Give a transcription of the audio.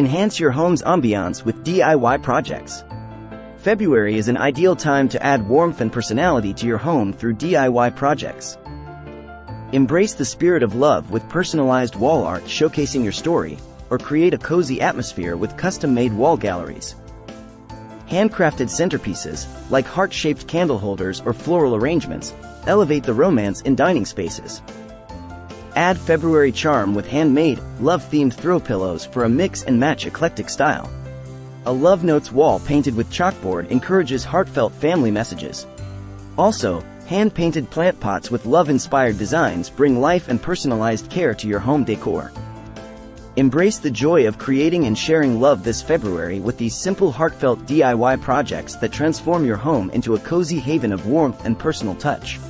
Enhance your home's ambiance with DIY projects. February is an ideal time to add warmth and personality to your home through DIY projects. Embrace the spirit of love with personalized wall art showcasing your story, or create a cozy atmosphere with custom-made wall galleries. Handcrafted centerpieces, like heart-shaped candle holders or floral arrangements, elevate the romance in dining spaces. Add February charm with handmade, love-themed throw pillows for a mix-and-match eclectic style. A Love Notes wall painted with chalkboard encourages heartfelt family messages. Also, hand-painted plant pots with love-inspired designs bring life and personalized care to your home decor. Embrace the joy of creating and sharing love this February with these simple heartfelt DIY projects that transform your home into a cozy haven of warmth and personal touch.